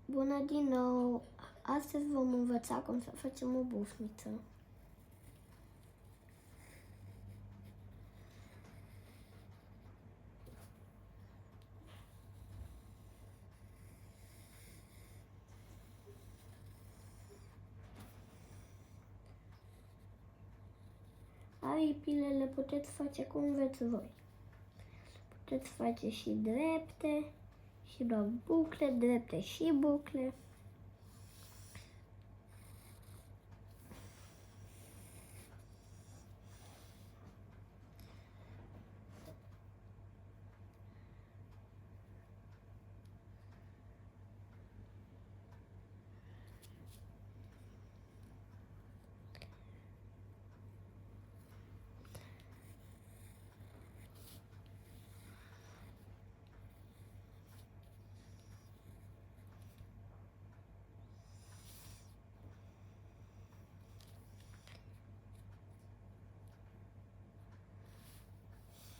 Bună din nou! Astăzi vom învăța cum să facem o bufniță. Aripile le puteți face cum vreți voi. Puteți face și drepte, și doar bucle, drepte și bucle.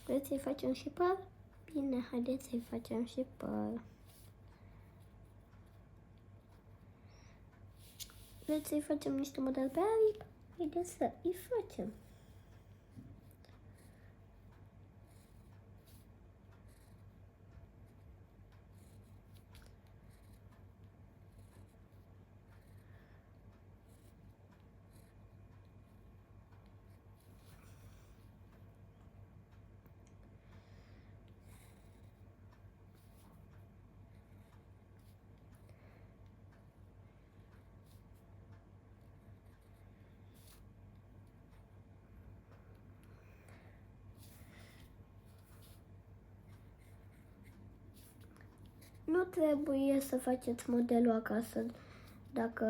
Vreți să-i facem și păr? Bine, haideți să-i facem și păr. Vreți să-i facem niște modele pe aripi? Haideți să-i facem. Nu trebuie să faceți modelul acasă dacă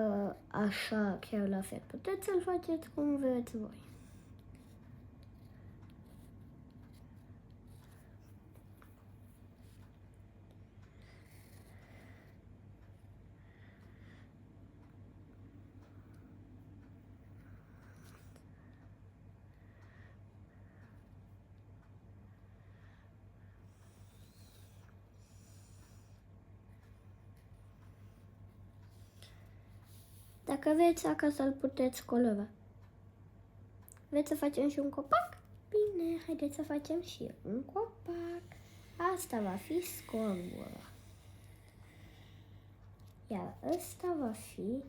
așa chiar la fel. Puteți să-l faceți cum vreți voi. Dacă vreți acasă, îl puteți colora. Vreți să facem și un copac? Bine, haideți să facem și un copac. Asta va fi scorbura. Iar ăsta va fi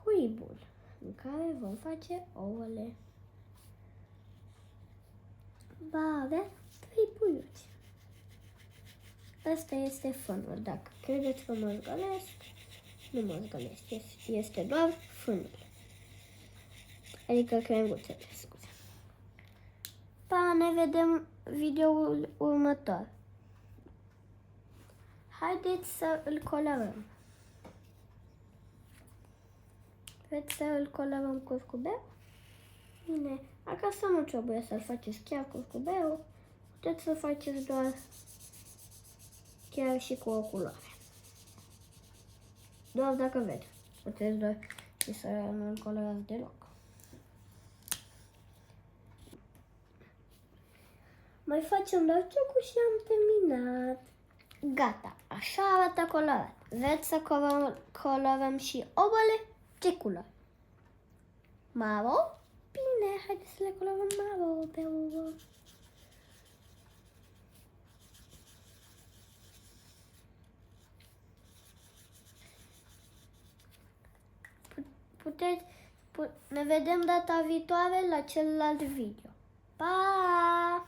cuibul în care vom face ouăle. Va avea 3 puiuți. Ăsta este fânul. Dacă credeți că mă zgălesc, nu mă zgălesc. Este doar fânul. Adică crenguțele, scuze. Pa, ne vedem videoul următor. Haideți să îl colorăm. Vreți să îl colorăm curcubeu? Bine, acasă nu trebuie să-l faceți chiar curcubeu. Puteți să faceți doar chiar și cu o culoare. Doar dacă vreți. Puteți doar și să nu-l colorați deloc. Mai facem doar ciocul și am terminat. Gata, așa arată colorat. Vreți să colorăm și ouăle? Ce culori? Maro? Bine, haideți să le colorăm maro pe ouă. Ne vedem data viitoare la celălalt video. Pa!